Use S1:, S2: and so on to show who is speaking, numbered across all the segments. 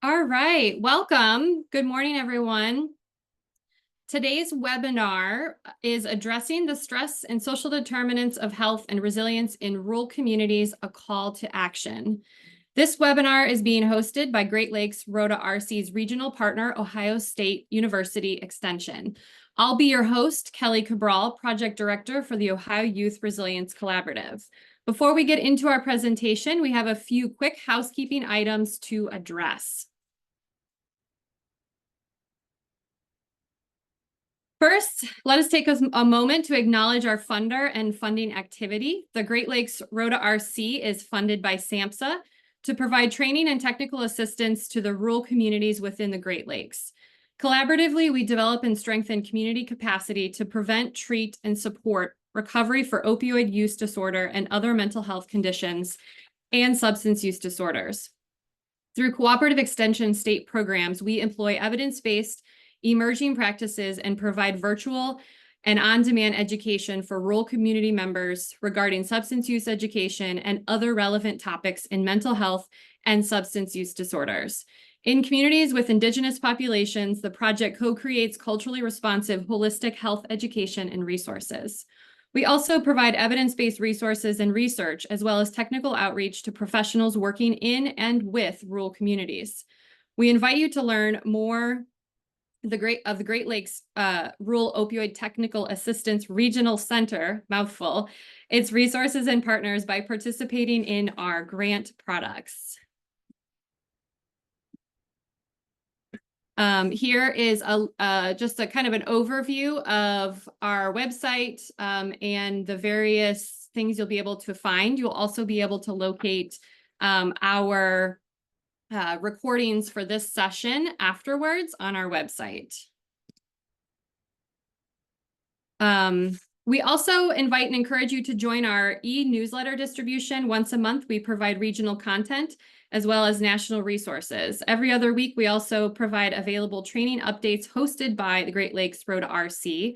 S1: All right, welcome. Good morning, everyone. Today's webinar is addressing the stress and social determinants of health and resilience in rural communities, a call to action. This webinar is being hosted by Great Lakes ROTA-RC's regional partner, Ohio State University Extension. I'll be your host, Kelly Cabral, Project Director for the Ohio Youth Resilience Collaborative. Before we get into our presentation, we have a few quick housekeeping items to address. First, let us take a moment to acknowledge our funder and funding activity. The Great Lakes ROTA-RC is funded by SAMHSA to provide training and technical assistance to the rural communities within the Great Lakes. Collaboratively, we develop and strengthen community capacity to prevent, treat, and support recovery for opioid use disorder and other mental health conditions and substance use disorders. Through cooperative extension state programs, we employ evidence-based emerging practices and provide virtual and on-demand education for rural community members regarding substance use education and other relevant topics in mental health and substance use disorders. In communities with Indigenous populations, the project co-creates culturally responsive, holistic health education and resources. We also provide evidence-based resources and research, as well as technical outreach to professionals working in and with rural communities. We invite you to learn more the Great Lakes Rural Opioid Technical Assistance Regional Center, mouthful, its resources and partners by participating in our grant products. Here is just a kind of an overview of our website and the various things you'll be able to find. You'll also be able to locate our recordings for this session afterwards on our website. We also invite and encourage you to join our e-newsletter distribution. Once a month, we provide regional content as well as national resources. Every other week, we also provide available training updates hosted by the Great Lakes ROTA-RC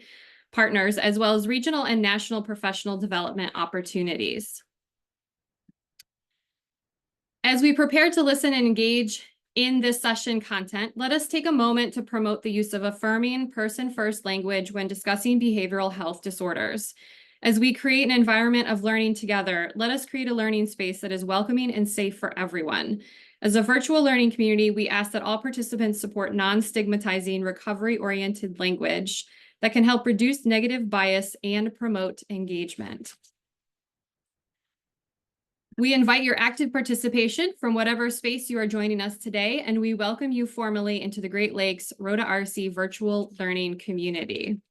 S1: partners, as well as regional and national professional development opportunities. As we prepare to listen and engage in this session content, let us take a moment to promote the use of affirming person-first language when discussing behavioral health disorders. As we create an environment of learning together, let us create a learning space that is welcoming and safe for everyone. As a virtual learning community, we ask that all participants support non-stigmatizing, recovery-oriented language that can help reduce negative bias and promote engagement. We invite your active participation from whatever space you are joining us today, and we welcome you formally into the Great Lakes ROTA-RC virtual learning community.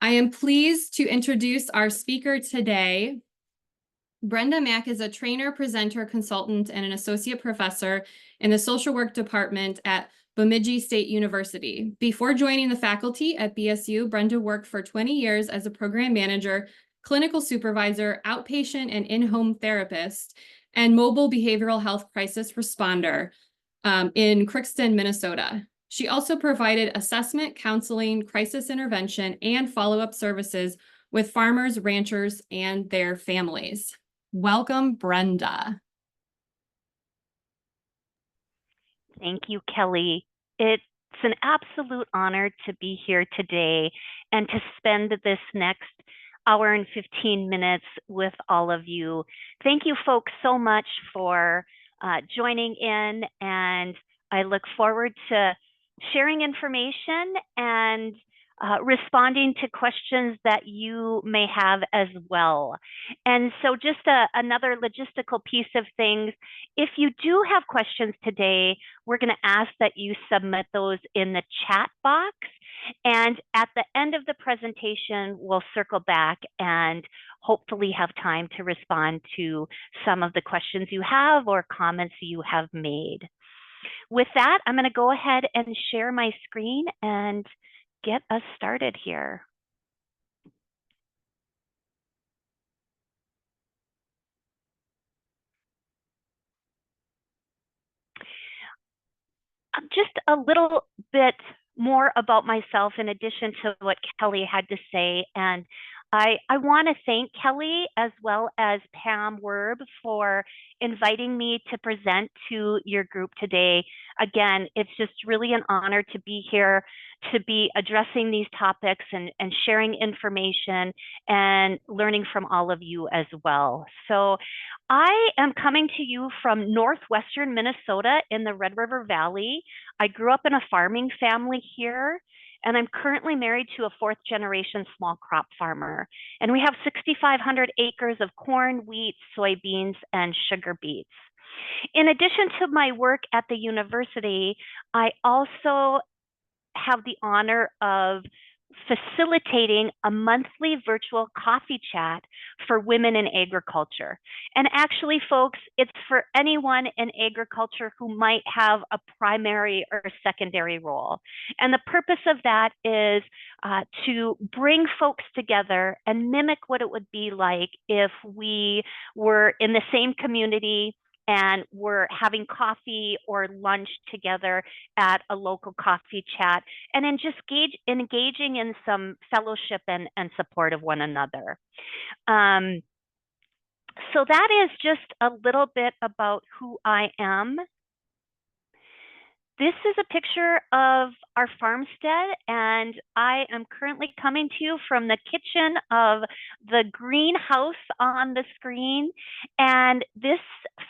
S1: I am pleased to introduce our speaker today. Brenda Mack is a trainer, presenter, consultant, and an associate professor in the social work department at Bemidji State University. Before joining the faculty at BSU, Brenda worked for 20 years as a program manager, clinical supervisor, outpatient and in-home therapist, and mobile behavioral health crisis responder in Crookston, Minnesota. She also provided assessment, counseling, crisis intervention, and follow-up services with farmers, ranchers, and their families. Welcome, Brenda.
S2: Thank you, Kelly. It's an absolute honor to be here today and to spend this next hour and 15 minutes with all of you. Thank you folks so much for joining in, and I look forward to sharing information and responding to questions that you may have as well. And so just another logistical piece of things, if you do have questions today, we're going to ask that you submit those in the chat box. And at the end of the presentation, we'll circle back and hopefully have time to respond to some of the questions you have or comments you have made. With that, I'm going to go ahead and share my screen and get us started here. Just a little bit more about myself in addition to what Kelly had to say. And I want to thank Kelly as well as Pam Werb for inviting me to present to your group today. Again, it's just really an honor to be here, to be addressing these topics and sharing information and learning from all of you as well. So I am coming to you from northwestern Minnesota in the Red River Valley. I grew up in a farming family here, and I'm currently married to a fourth generation small crop farmer. And we have 6,500 acres of corn, wheat, soybeans, and sugar beets. In addition to my work at the university, I also have the honor of facilitating a monthly virtual coffee chat for women in agriculture. And actually, folks, it's for anyone in agriculture who might have a primary or secondary role. And the purpose of that is to bring folks together and mimic what it would be like if we were in the same community and we're having coffee or lunch together at a local coffee chat, and then just engaging in some fellowship and support of one another. So that is just a little bit about who I am. This is a picture of our farmstead, and I am currently coming to you from the kitchen of the greenhouse on the screen. And this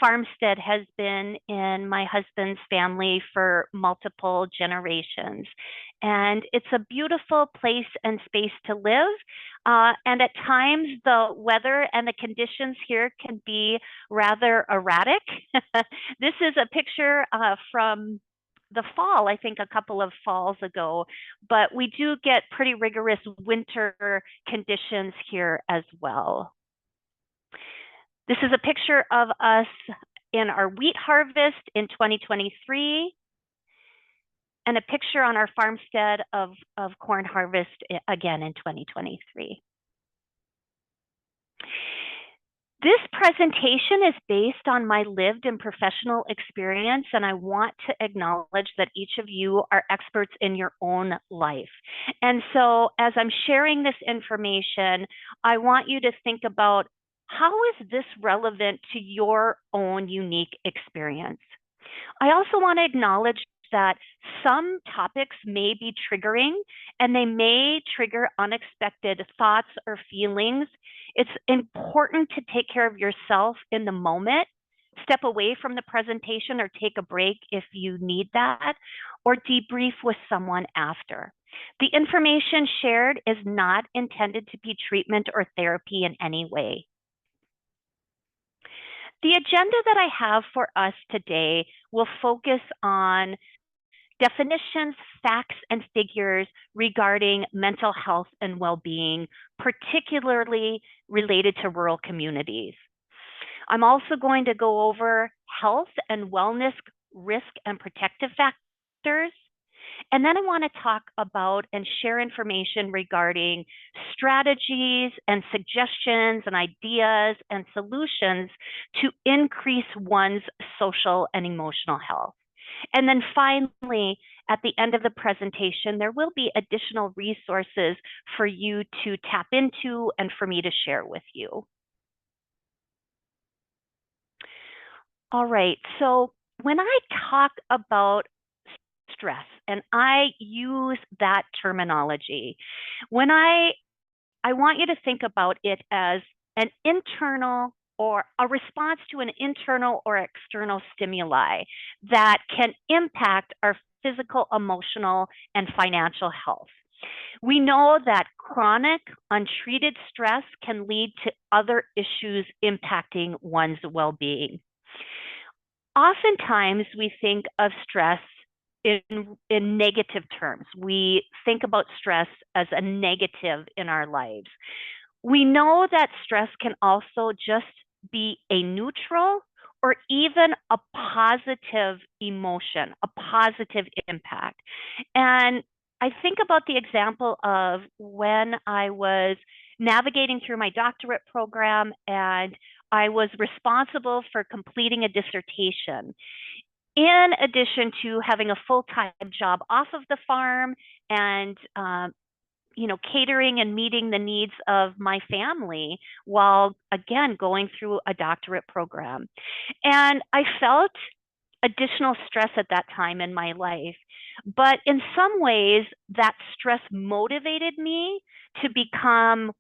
S2: farmstead has been in my husband's family for multiple generations. And it's a beautiful place and space to live. And at times, the weather and the conditions here can be rather erratic. This is a picture from the fall, I think a couple of falls ago, but we do get pretty rigorous winter conditions here as well. This is a picture of us in our wheat harvest in 2023, and a picture on our farmstead of corn harvest again in 2023. This presentation is based on my lived and professional experience, and I want to acknowledge that each of you are experts in your own life. And so as I'm sharing this information, I want you to think about, how is this relevant to your own unique experience? I also want to acknowledge that some topics may be triggering, and they may trigger unexpected thoughts or feelings. It's important to take care of yourself in the moment. Step away from the presentation or take a break if you need that, or debrief with someone after. The information shared is not intended to be treatment or therapy in any way. The agenda that I have for us today will focus on definitions, facts, and figures regarding mental health and well-being, particularly related to rural communities. I'm also going to go over health and wellness risk and protective factors. And then I want to talk about and share information regarding strategies and suggestions and ideas and solutions to increase one's social and emotional health. And then finally, at the end of the presentation, there will be additional resources for you to tap into and for me to share with you. All right, so when I talk about stress, and I use that terminology, when I want you to think about it as an internal or a response to an internal or external stimuli that can impact our physical, emotional, and financial health. We know that chronic, untreated stress can lead to other issues impacting one's well-being. Oftentimes, we think of stress in negative terms. We think about stress as a negative in our lives. We know that stress can also just be a neutral or even a positive emotion, a positive impact. And I think about the example of when I was navigating through my doctorate program and I was responsible for completing a dissertation. In addition to having a full-time job off of the farm and catering and meeting the needs of my family while, again, going through a doctorate program. And I felt additional stress at that time in my life. But in some ways, that stress motivated me to become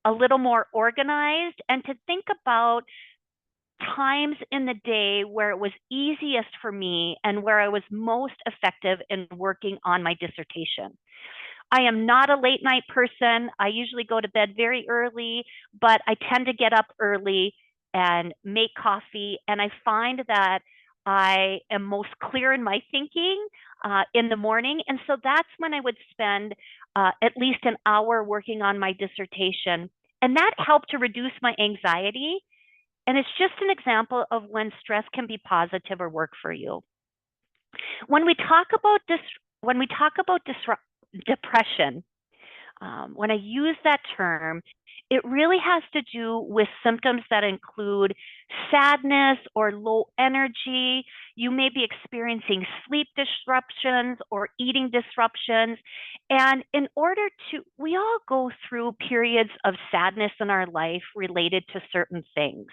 S2: a little more organized and to think about times in the day where it was easiest for me and where I was most effective in working on my dissertation. I am not a late night person. I usually go to bed very early, but I tend to get up early and make coffee. And I find that I am most clear in my thinking in the morning. And so that's when I would spend at least an hour working on my dissertation. And that helped to reduce my anxiety. And it's just an example of when stress can be positive or work for you. When we talk about depression, when I use that term, it really has to do with symptoms that include sadness or low energy. You may be experiencing sleep disruptions or eating disruptions. And we all go through periods of sadness in our life related to certain things.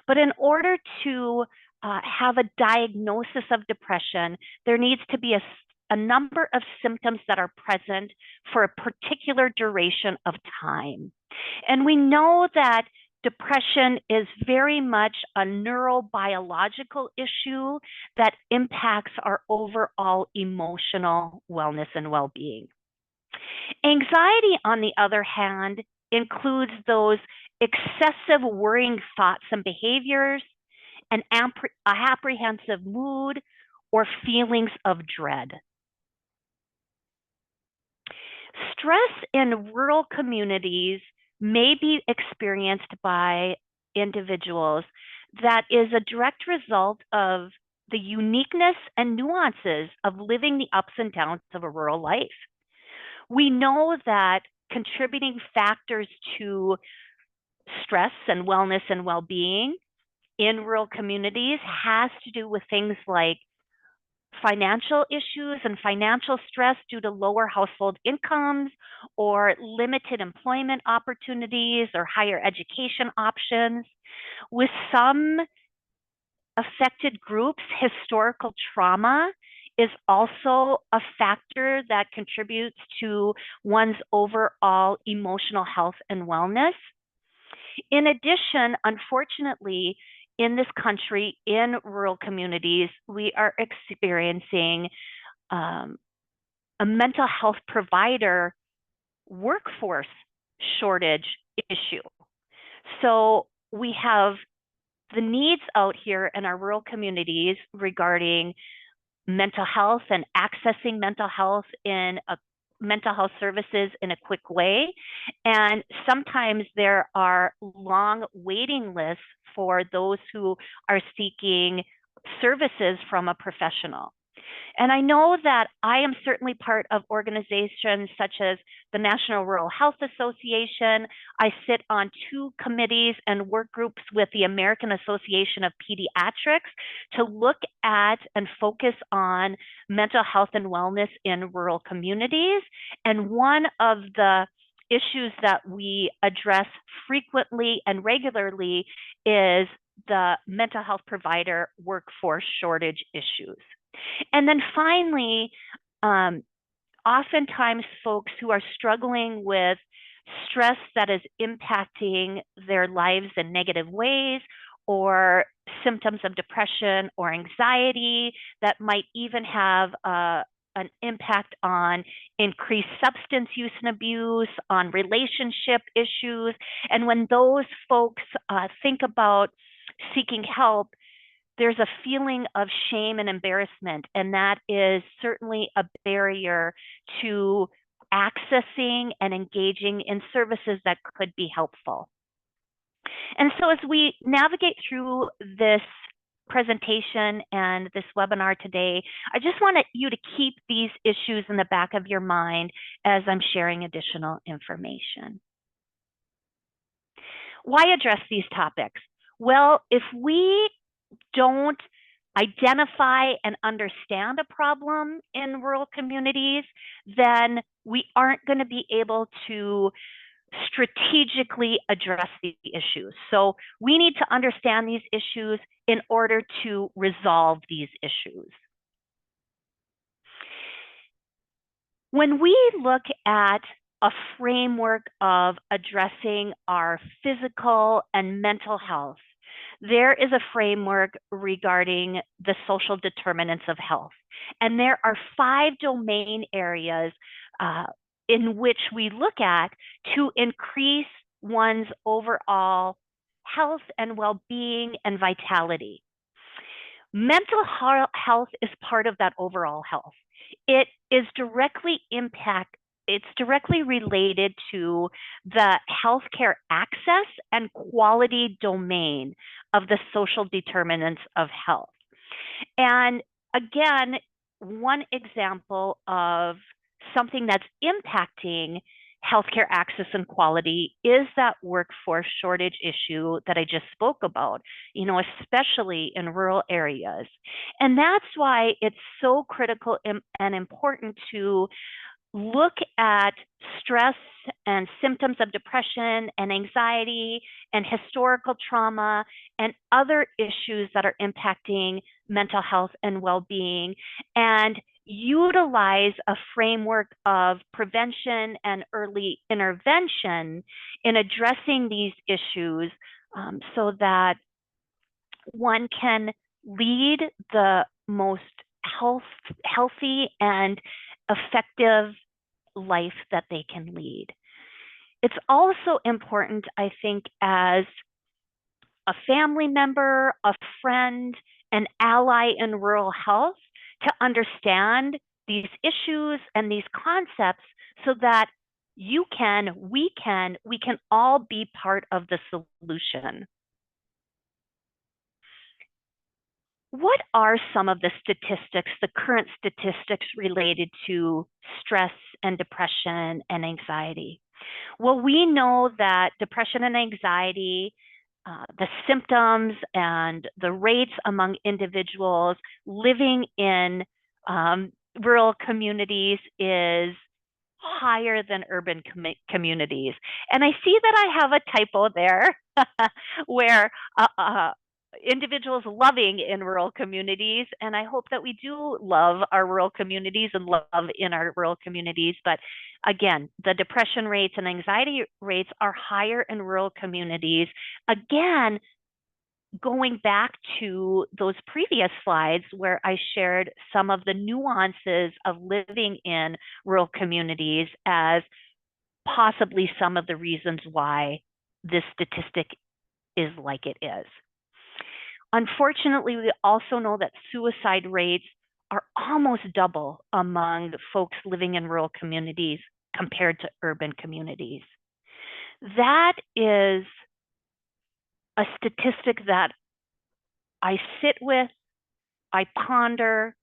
S2: But in order to have a diagnosis of depression, there needs to be a number of symptoms that are present for a particular duration of time. And we know that depression is very much a neurobiological issue that impacts our overall emotional wellness and well-being. Anxiety, on the other hand, includes those excessive worrying thoughts and behaviors, an apprehensive mood, or feelings of dread. Stress in rural communities may be experienced by individuals that is a direct result of the uniqueness and nuances of living the ups and downs of a rural life. We know that contributing factors to stress and wellness and well-being in rural communities has to do with things like financial issues and financial stress due to lower household incomes or limited employment opportunities or higher education options. With some affected groups, historical trauma is also a factor that contributes to one's overall emotional health and wellness. In addition, unfortunately, in this country, in rural communities, we are experiencing a mental health provider workforce shortage issue. So we have the needs out here in our rural communities regarding mental health and accessing mental health services in a quick way. And sometimes there are long waiting lists for those who are seeking services from a professional. And I know that I am certainly part of organizations such as the National Rural Health Association. I sit on 2 committees and work groups with the American Association of Pediatrics to look at and focus on mental health and wellness in rural communities. And one of the issues that we address frequently and regularly is the mental health provider workforce shortage issues. And then finally, oftentimes folks who are struggling with stress that is impacting their lives in negative ways, or symptoms of depression or anxiety that might even have an impact on increased substance use and abuse, on relationship issues. And when those folks think about seeking help, there's a feeling of shame and embarrassment, and that is certainly a barrier to accessing and engaging in services that could be helpful. And so as we navigate through this presentation and this webinar today, I just want you to keep these issues in the back of your mind as I'm sharing additional information. Why address these topics? Well, if we don't identify and understand a problem in rural communities, then we aren't going to be able to strategically address the issues. So we need to understand these issues in order to resolve these issues. When we look at a framework of addressing our physical and mental health, there is a framework regarding the social determinants of health. And there are 5 domain areas in which we look at to increase one's overall health and well-being and vitality. Mental health is part of that overall health. It is it's directly related to the healthcare access and quality domain of the social determinants of health. And again, one example of something that's impacting healthcare access and quality is that workforce shortage issue that I just spoke about, especially in rural areas. And that's why it's so critical and important to look at stress and symptoms of depression and anxiety and historical trauma and other issues that are impacting mental health and well-being, and utilize a framework of prevention and early intervention in addressing these issues so that one can lead the most healthy and effective life that they can lead. It's also important, I think, as a family member, a friend, an ally in rural health, to understand these issues and these concepts so that we can all be part of the solution. What are some of the statistics, the current statistics related to stress and depression and anxiety? Well, we know that depression and anxiety, the symptoms and the rates among individuals living in rural communities is higher than urban communities. And I see that I have a typo there where individuals loving in rural communities, and I hope that we do love our rural communities and love in our rural communities. But again, the depression rates and anxiety rates are higher in rural communities. Again, going back to those previous slides where I shared some of the nuances of living in rural communities as possibly some of the reasons why this statistic is like it is. Unfortunately, we also know that suicide rates are almost double among folks living in rural communities compared to urban communities. That is a statistic that I sit with, I ponder,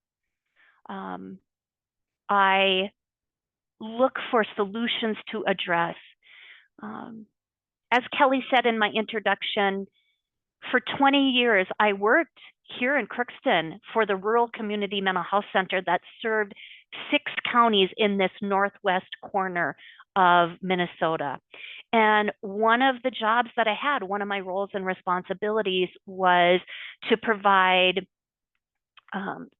S2: I look for solutions to address. As Kelly said in my introduction, for 20 years, I worked here in Crookston for the Rural Community Mental Health Center that served 6 counties in this northwest corner of Minnesota. And one of the jobs that I had, one of my roles and responsibilities was to provide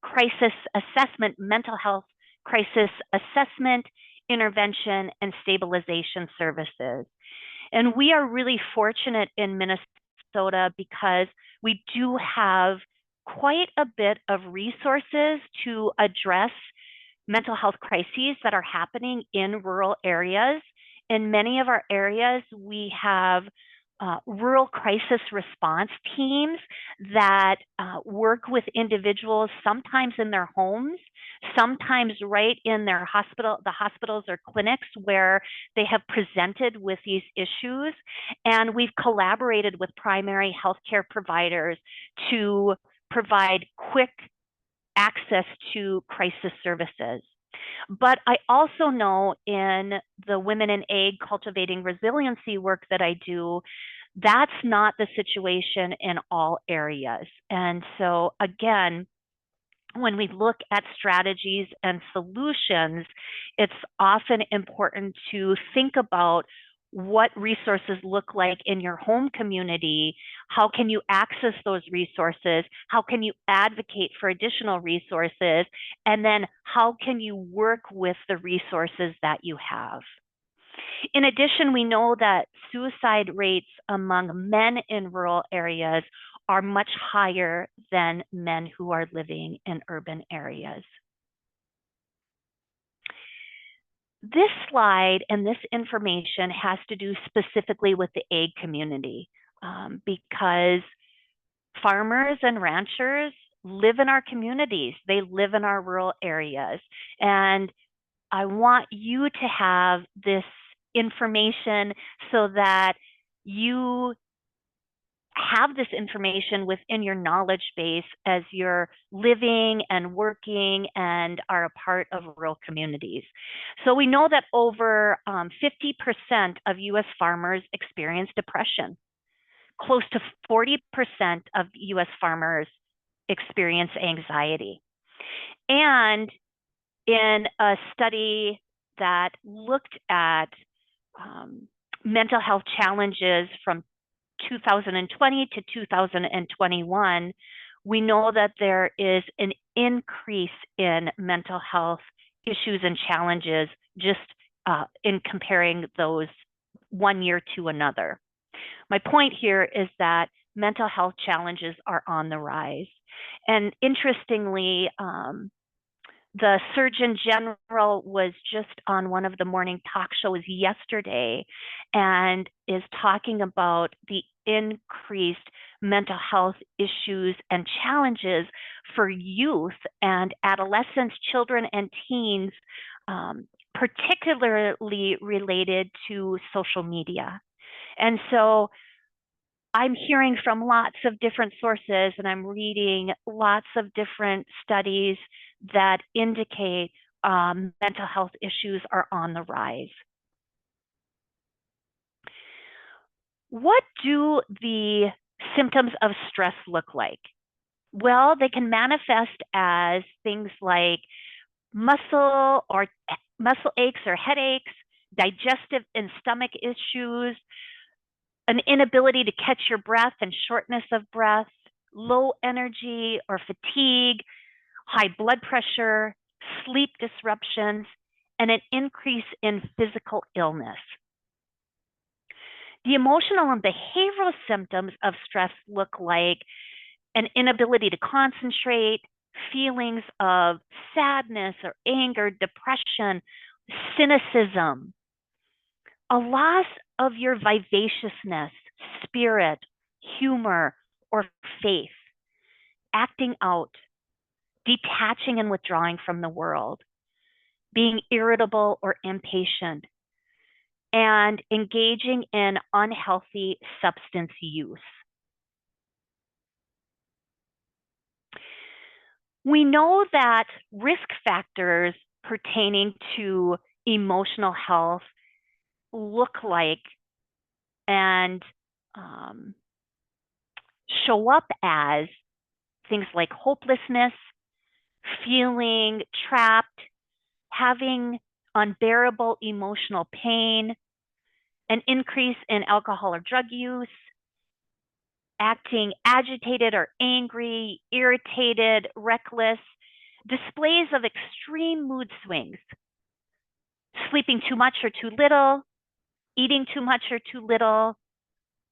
S2: crisis assessment, mental health crisis assessment, intervention, and stabilization services. And we are really fortunate in Minnesota because we do have quite a bit of resources to address mental health crises that are happening in rural areas. In many of our areas, we have rural crisis response teams that work with individuals, sometimes in their homes, sometimes right in the hospitals or clinics where they have presented with these issues. And we've collaborated with primary healthcare providers to provide quick access to crisis services. But I also know in the Women in Ag Cultivating Resiliency work that I do, that's not the situation in all areas. And so again, when we look at strategies and solutions, it's often important to think about what resources look like in your home community. How can you access those resources? How can you advocate for additional resources? And then how can you work with the resources that you have? In addition, we know that suicide rates among men in rural areas are much higher than men who are living in urban areas. This slide and this information has to do specifically with the ag community because farmers and ranchers live in our communities. They live in our rural areas. And I want you to have this information so that you have this information within your knowledge base as you're living and working and are a part of rural communities. So we know that over 50% of US farmers experience depression. Close to 40% of US farmers experience anxiety. And in a study that looked at mental health challenges from 2020 to 2021, we know that there is an increase in mental health issues and challenges just in comparing those one year to another. My point here is that mental health challenges are on the rise. And interestingly, the Surgeon General was just on one of the morning talk shows yesterday and is talking about the increased mental health issues and challenges for youth and adolescents, children, and teens, particularly related to social media. And so I'm hearing from lots of different sources and I'm reading lots of different studies that indicate mental health issues are on the rise. What do the symptoms of stress look like? Well, they can manifest as things like muscle aches or headaches, digestive and stomach issues, an inability to catch your breath and shortness of breath, low energy or fatigue, high blood pressure, sleep disruptions, and an increase in physical illness. The emotional and behavioral symptoms of stress look like an inability to concentrate, feelings of sadness or anger, depression, cynicism, a loss of your vivaciousness, spirit, humor, or faith, acting out, detaching and withdrawing from the world, being irritable or impatient, and engaging in unhealthy substance use. We know that risk factors pertaining to emotional health look like and show up as things like hopelessness, feeling trapped, having unbearable emotional pain, an increase in alcohol or drug use, acting agitated or angry, irritated, reckless, displays of extreme mood swings, sleeping too much or too little, eating too much or too little,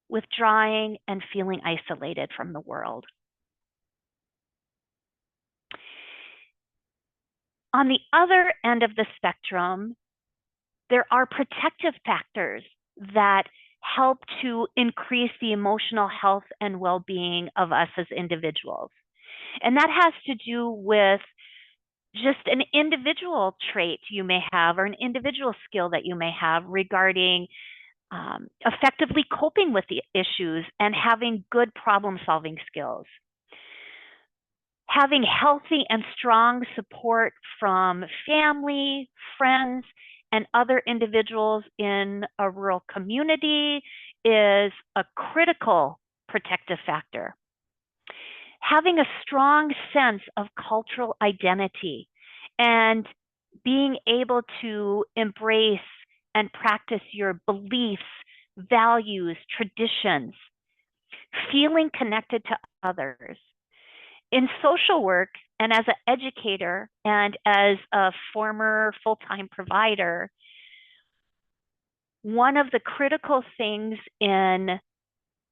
S2: withdrawing and feeling isolated from the world. On the other end of the spectrum, there are protective factors that help to increase the emotional health and well-being of us as individuals. And that has to do with just an individual trait you may have or an individual skill that you may have regarding effectively coping with the issues and having good problem-solving skills. Having healthy and strong support from family, friends, and other individuals in a rural community is a critical protective factor. having a strong sense of cultural identity and being able to embrace and practice your beliefs, values, traditions, feeling connected to others. In social work, and as an educator and as a former full-time provider, one of the critical things in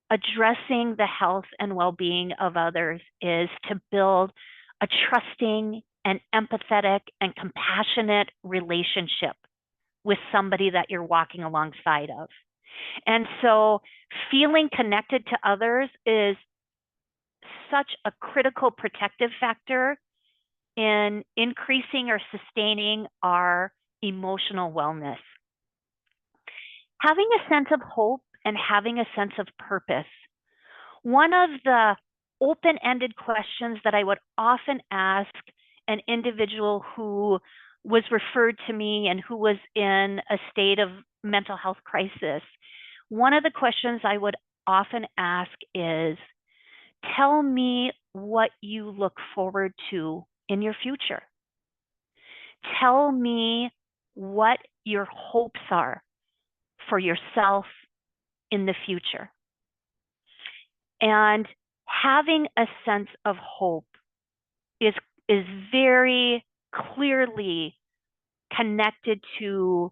S2: addressing the health and well-being of others is to build a trusting and empathetic and compassionate relationship with somebody that you're walking alongside of. And so feeling connected to others is such a critical protective factor in increasing or sustaining our emotional wellness. Having a sense of hope and having a sense of purpose. One of the open-ended questions that I would often ask an individual who was referred to me and who was in a state of mental health crisis, one of the questions I would often ask is, tell me what you look forward to in your future. Tell me what your hopes are for yourself in the future. And having a sense of hope is very clearly connected to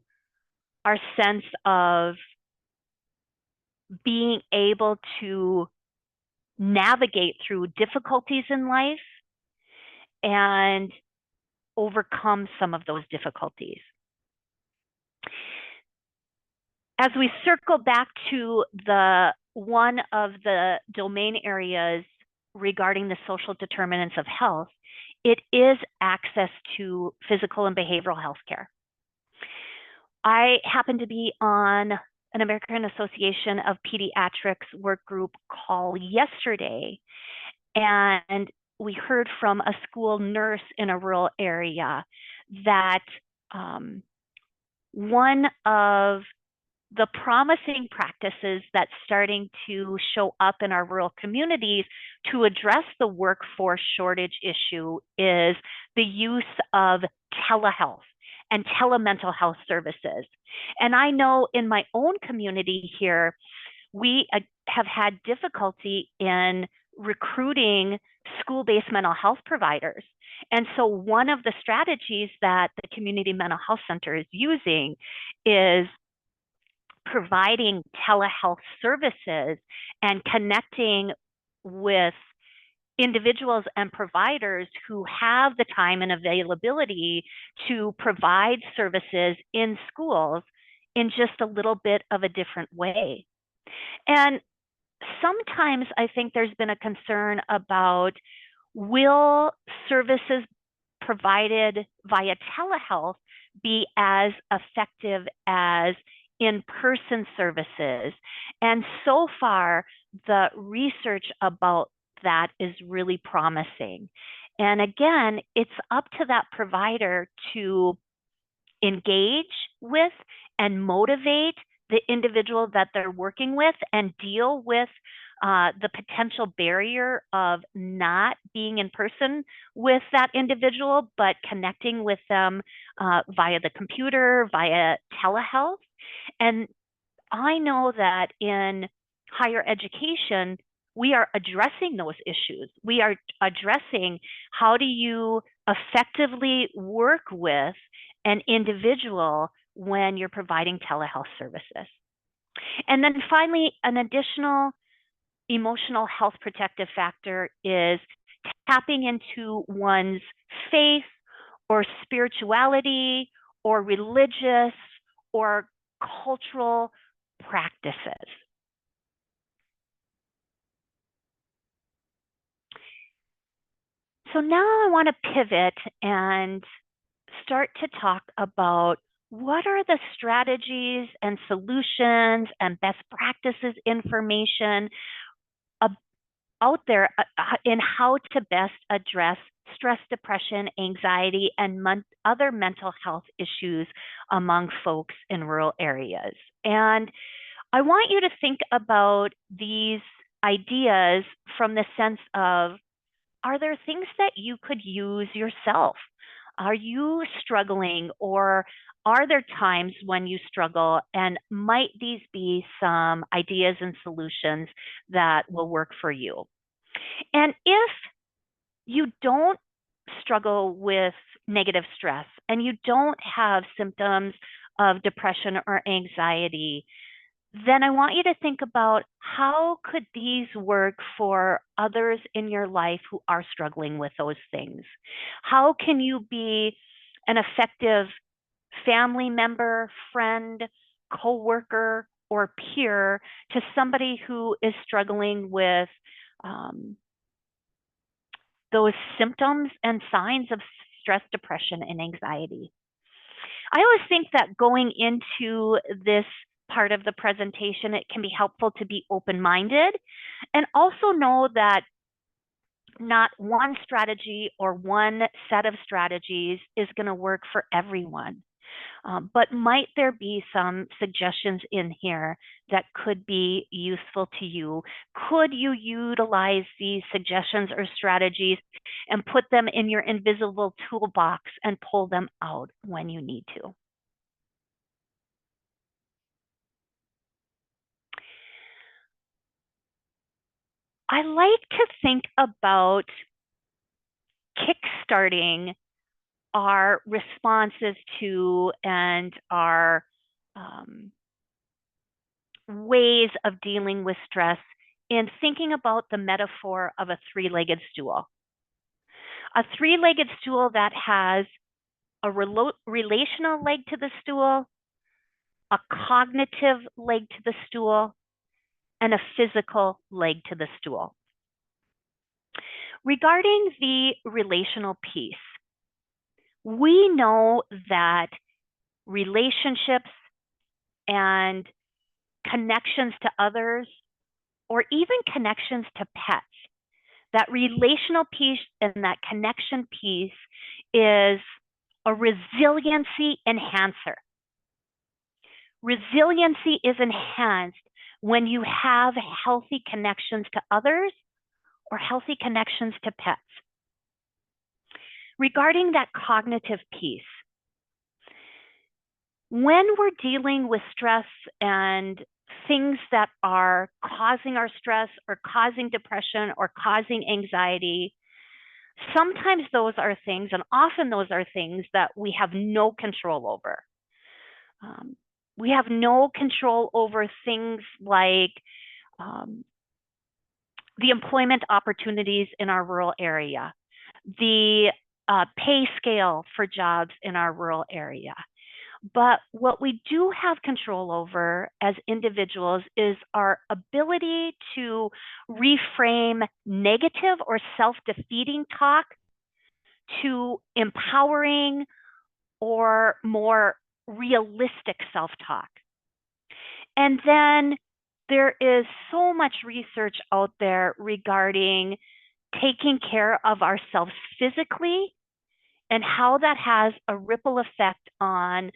S2: our sense of being able to navigate through difficulties in life and overcome some of those difficulties. As we circle back to one of the domain areas regarding the social determinants of health, it is access to physical and behavioral health care. I happen to be on an American Association of Pediatrics work group call yesterday, and we heard from a school nurse in a rural area that one of the promising practices that's starting to show up in our rural communities to address the workforce shortage issue is the use of telehealth and telemental health services. And I know in my own community here, we have had difficulty in recruiting school-based mental health providers. And so one of the strategies that the Community Mental Health Center is using is providing telehealth services and connecting with individuals and providers who have the time and availability to provide services in schools in just a little bit of a different way. And sometimes I think there's been a concern about, will services provided via telehealth be as effective as in-person services? And so far, the research about that is really promising. And again, it's up to that provider to engage with and motivate the individual that they're working with and deal with the potential barrier of not being in person with that individual, but connecting with them via the computer, via telehealth. And I know that in higher education, we are addressing those issues. We are addressing, how do you effectively work with an individual when you're providing telehealth services. And then finally, an additional emotional health protective factor is tapping into one's faith or spirituality or religious or cultural practices. So now I want to pivot and start to talk about what are the strategies and solutions and best practices information out there in how to best address stress, depression, anxiety, and other mental health issues among folks in rural areas. And I want you to think about these ideas from the sense of, are there things that you could use yourself? Are you struggling, or are there times when you struggle, and might these be some ideas and solutions that will work for you? And if you don't struggle with negative stress and you don't have symptoms of depression or anxiety, then I want you to think about how could these work for others in your life who are struggling with those things? How can you be an effective family member, friend, coworker, or peer to somebody who is struggling with those symptoms and signs of stress, depression, and anxiety? I always think that going into this part of the presentation, it can be helpful to be open-minded and also know that not one strategy or one set of strategies is going to work for everyone. But might there be some suggestions in here that could be useful to you? Could you utilize these suggestions or strategies and put them in your invisible toolbox and pull them out when you need to? I like to think about kickstarting our responses to and our ways of dealing with stress in thinking about the metaphor of a three-legged stool. A three-legged stool that has a relational leg to the stool, a cognitive leg to the stool, and a physical leg to the stool. Regarding the relational piece, we know that relationships and connections to others, or even connections to pets, that relational piece and that connection piece is a resiliency enhancer. Resiliency is enhanced when you have healthy connections to others or healthy connections to pets. Regarding that cognitive piece, when we're dealing with stress and things that are causing our stress or causing depression or causing anxiety, sometimes those are things, and often those are things that we have no control over. We have no control over things like the employment opportunities in our rural area, the pay scale for jobs in our rural area. But what we do have control over as individuals is our ability to reframe negative or self-defeating talk to empowering or more realistic self-talk. And then there is so much research out there regarding taking care of ourselves physically and how that has a ripple effect on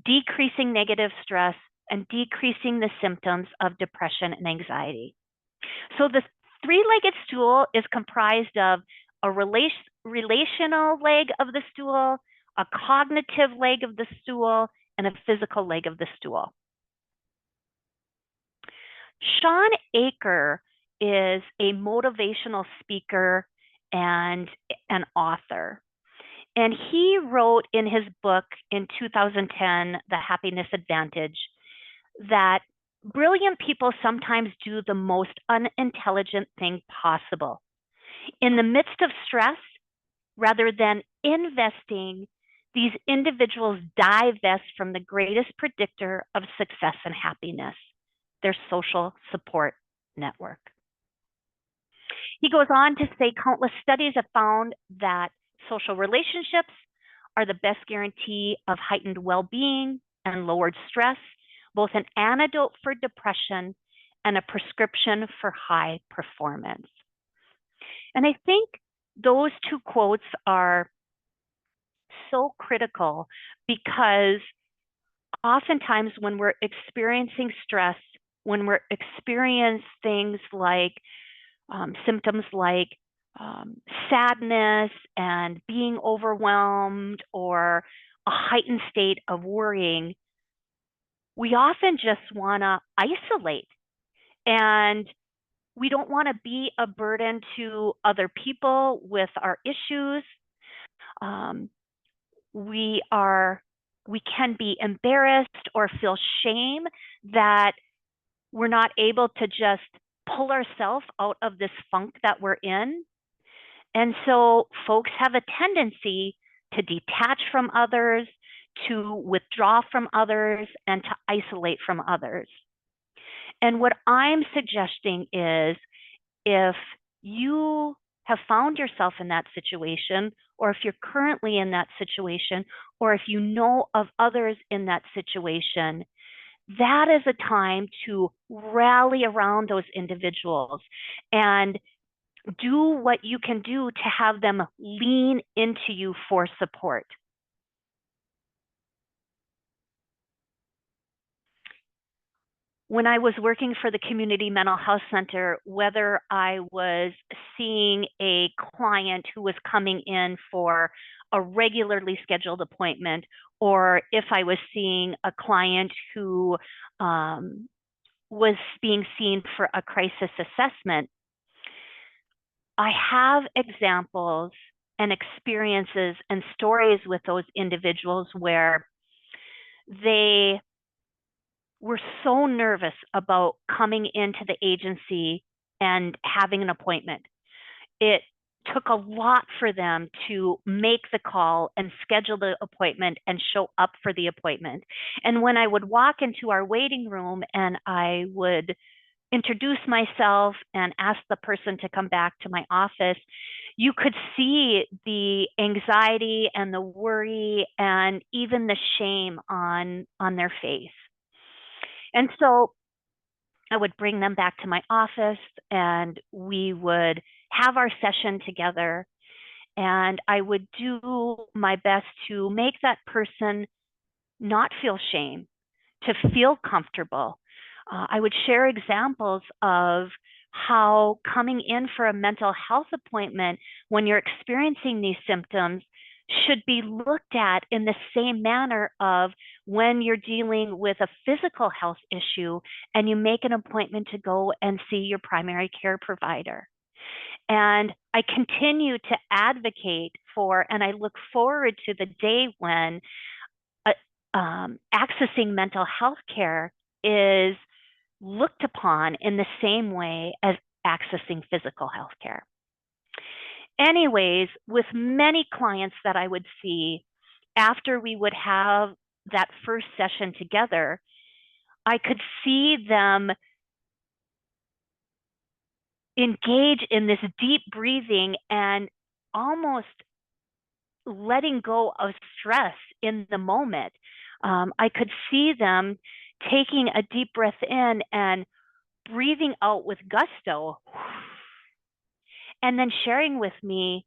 S2: decreasing negative stress and decreasing the symptoms of depression and anxiety. So the three-legged stool is comprised of a relational leg of the stool, a cognitive leg of the stool, and a physical leg of the stool. Shawn Achor is a motivational speaker and an author. And he wrote in his book in 2010, The Happiness Advantage, that brilliant people sometimes do the most unintelligent thing possible. In the midst of stress, rather than investing, these individuals divest from the greatest predictor of success and happiness, their social support network. He goes on to say countless studies have found that social relationships are the best guarantee of heightened well-being and lowered stress, both an antidote for depression and a prescription for high performance. And I think those two quotes are so critical because oftentimes when we're experiencing stress, when we're experiencing things like symptoms like sadness and being overwhelmed or a heightened state of worrying, we often just want to isolate, and we don't want to be a burden to other people with our issues. Um, we can be embarrassed or feel shame that we're not able to just pull ourselves out of this funk that we're in. And so folks have a tendency to detach from others, to withdraw from others, and to isolate from others. And what I'm suggesting is, if you have found yourself in that situation, or if you're currently in that situation, or if you know of others in that situation, that is a time to rally around those individuals and do what you can do to have them lean into you for support. When I was working for the community mental health center, whether I was seeing a client who was coming in for a regularly scheduled appointment, or if I was seeing a client who was being seen for a crisis assessment, I have examples and experiences and stories with those individuals where they were so nervous about coming into the agency and having an appointment. It took a lot for them to make the call and schedule the appointment and show up for the appointment. And when I would walk into our waiting room and I would introduce myself and ask the person to come back to my office, you could see the anxiety and the worry and even the shame on their face. And so I would bring them back to my office and we would have our session together, and I would do my best to make that person not feel shame, to feel comfortable. I would share examples of how coming in for a mental health appointment when you're experiencing these symptoms should be looked at in the same manner of when you're dealing with a physical health issue and you make an appointment to go and see your primary care provider. And I continue to advocate for, and I look forward to the day when accessing mental health care is looked upon in the same way as accessing physical health care. Anyways, with many clients that I would see after we would have that first session together, I could see them engage in this deep breathing and almost letting go of stress in the moment. I could see them taking a deep breath in and breathing out with gusto, and then sharing with me,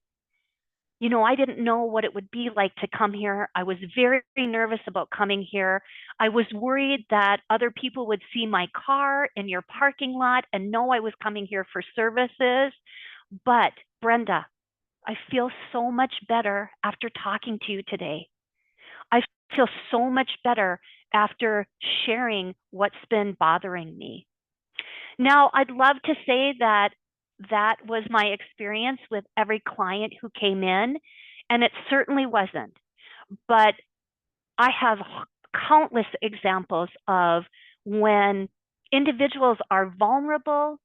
S2: you know, I didn't know what it would be like to come here. I was very nervous about coming here. I was worried that other people would see my car in your parking lot and know I was coming here for services. But Brenda, I feel so much better after talking to you today. I feel so much better after sharing what's been bothering me. Now, I'd love to say that that was my experience with every client who came in, and it certainly wasn't. But I have countless examples of when individuals are vulnerable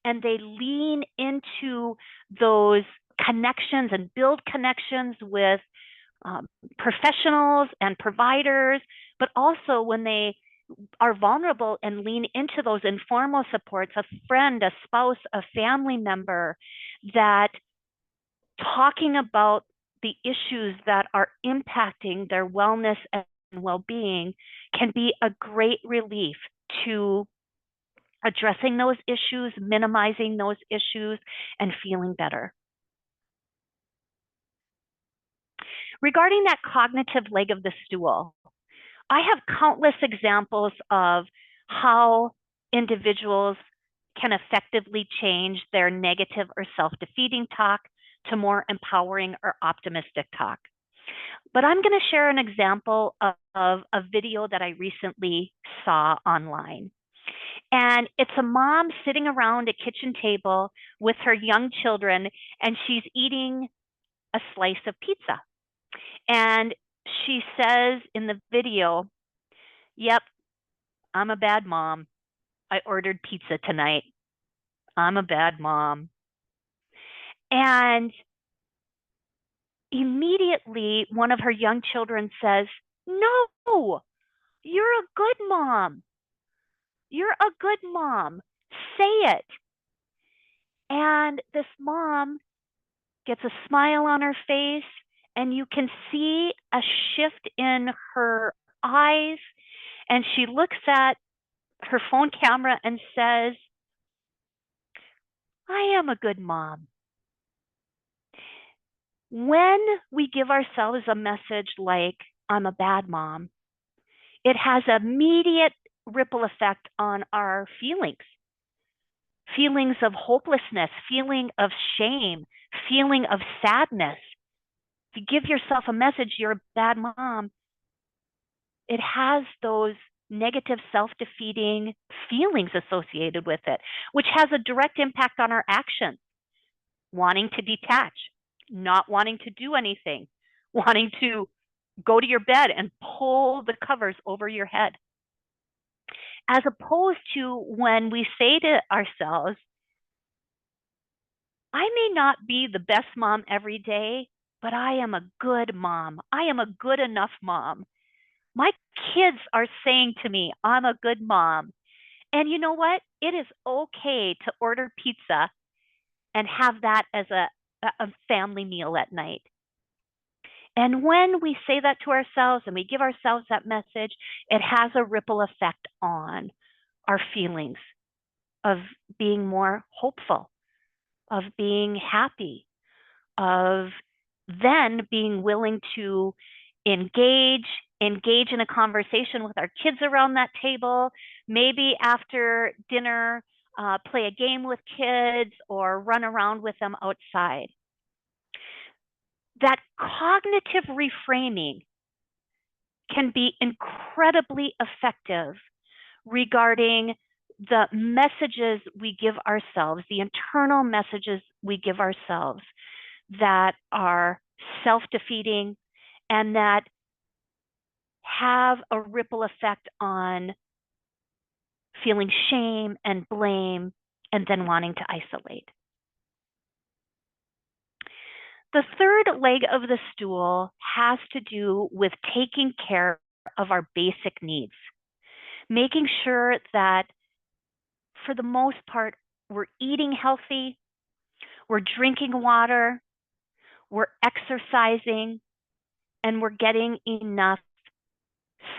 S2: and they lean into those connections and build connections with professionals and providers, but also when they are vulnerable and lean into those informal supports, a friend, a spouse, a family member, that talking about the issues that are impacting their wellness and well-being can be a great relief to addressing those issues, minimizing those issues, and feeling better. Regarding that cognitive leg of the stool, I have countless examples of how individuals can effectively change their negative or self-defeating talk to more empowering or optimistic talk. But I'm going to share an example of a video that I recently saw online. And it's a mom sitting around a kitchen table with her young children, and she's eating a slice of pizza. And she says in the video, "Yep, I'm a bad mom. I ordered pizza tonight. I'm a bad mom." And immediately, one of her young children says, "No, you're a good mom. You're a good mom. Say it." And this mom gets a smile on her face, and you can see a shift in her eyes. And she looks at her phone camera and says, "I am a good mom." When we give ourselves a message like, "I'm a bad mom," it has immediate ripple effect on our feelings. Feelings of hopelessness, feeling of shame, feeling of sadness. If you give yourself a message, "You're a bad mom," it has those negative self-defeating feelings associated with it, which has a direct impact on our actions. Wanting to detach, not wanting to do anything, wanting to go to your bed and pull the covers over your head. As opposed to when we say to ourselves, "I may not be the best mom every day, but I am a good mom. I am a good enough mom. My kids are saying to me, I'm a good mom." And you know what? It is okay to order pizza and have that as a family meal at night. And when we say that to ourselves and we give ourselves that message, it has a ripple effect on our feelings of being more hopeful, of being happy, of then being willing to engage in a conversation with our kids around that table, maybe after dinner, play a game with kids or run around with them outside. That cognitive reframing can be incredibly effective regarding the messages we give ourselves, the internal messages we give ourselves that are self-defeating and that have a ripple effect on feeling shame and blame and then wanting to isolate. The third leg of the stool has to do with taking care of our basic needs, making sure that for the most part, we're eating healthy, we're drinking water, we're exercising, and we're getting enough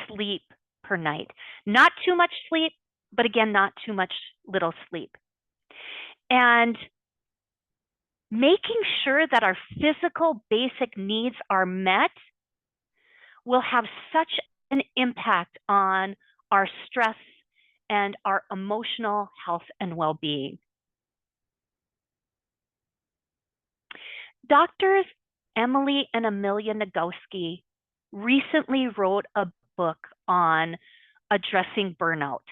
S2: sleep per night. Not too much sleep, but again, not too much little sleep. And making sure that our physical basic needs are met will have such an impact on our stress and our emotional health and well-being. Doctors Emily and Amelia Nagoski recently wrote a book on addressing burnout,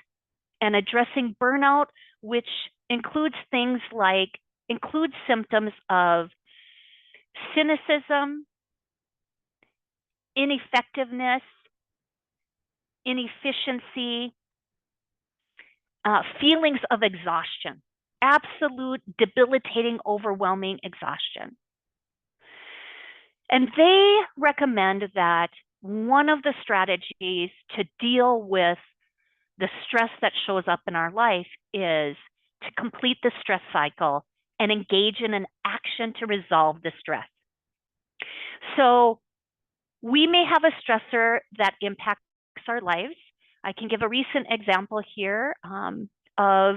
S2: and addressing burnout, which includes things like, includes symptoms of cynicism, ineffectiveness, inefficiency, feelings of exhaustion, absolute debilitating, overwhelming exhaustion. And they recommend that one of the strategies to deal with the stress that shows up in our life is to complete the stress cycle and engage in an action to resolve the stress. So we may have a stressor that impacts our lives. I can give a recent example here of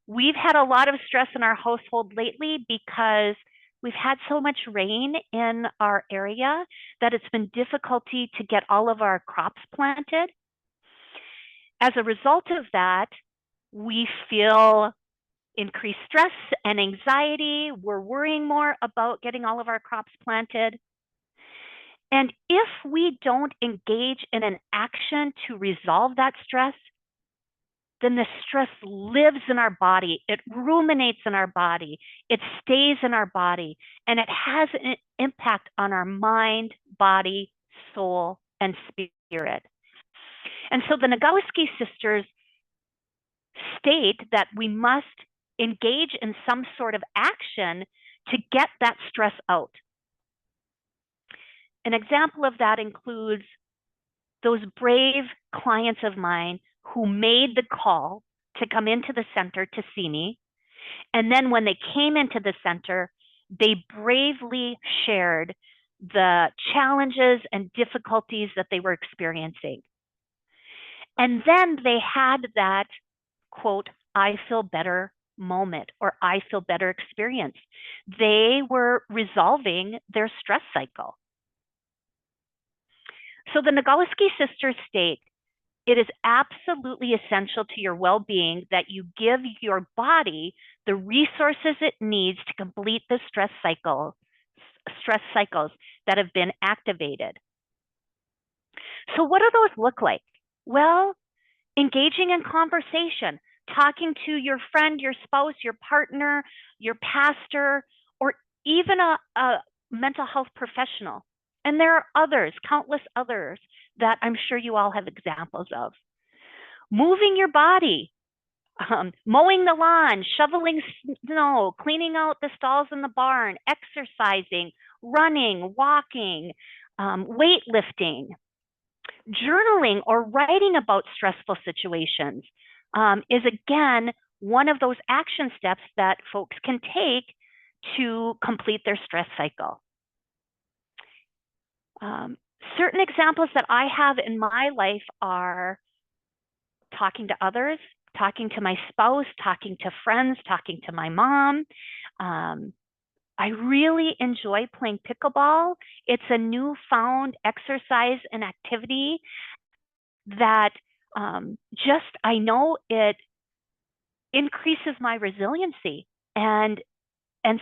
S2: we've had a lot of stress in our household lately because we've had so much rain in our area that it's been difficulty to get all of our crops planted. As a result of that, we feel increased stress and anxiety. We're worrying more about getting all of our crops planted. And if we don't engage in an action to resolve that stress, then the stress lives in our body, it ruminates in our body, it stays in our body, and it has an impact on our mind, body, soul, and spirit. And so the Nagoski sisters state that we must engage in some sort of action to get that stress out. An example of that includes those brave clients of mine who made the call to come into the center to see me. And then when they came into the center, they bravely shared the challenges and difficulties that they were experiencing. And then they had that, quote, I feel better moment, or I feel better experience. They were resolving their stress cycle. So the Nagoski sisters state, it is absolutely essential to your well-being that you give your body the resources it needs to complete the stress cycles that have been activated. So what do those look like? Well, engaging in conversation, talking to your friend, your spouse, your partner, your pastor, or even a mental health professional. And there are others, countless others, that I'm sure you all have examples of. Moving your body, mowing the lawn, shoveling snow, cleaning out the stalls in the barn, exercising, running, walking, weightlifting, journaling or writing about stressful situations is again one of those action steps that folks can take to complete their stress cycle. Certain examples that I have in my life are talking to others, talking to my spouse, talking to friends, talking to my mom. I really enjoy playing pickleball. It's a newfound exercise and activity that I know it increases my resiliency. And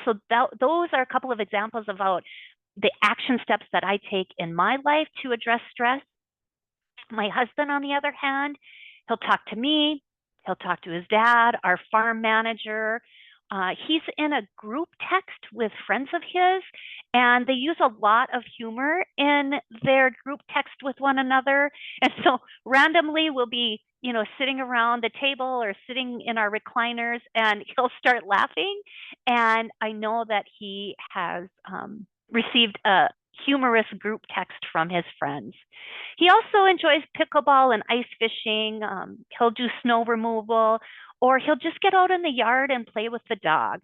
S2: so those are a couple of examples about the action steps that I take in my life to address stress. My husband, on the other hand, he'll talk to me, he'll talk to his dad, our farm manager. He's in a group text with friends of his, and they use a lot of humor in their group text with one another. And so randomly we'll be, sitting around the table or sitting in our recliners, and he'll start laughing. And I know that he has received a humorous group text from his friends. He also enjoys pickleball and ice fishing. He'll do snow removal, or he'll just get out in the yard and play with the dog.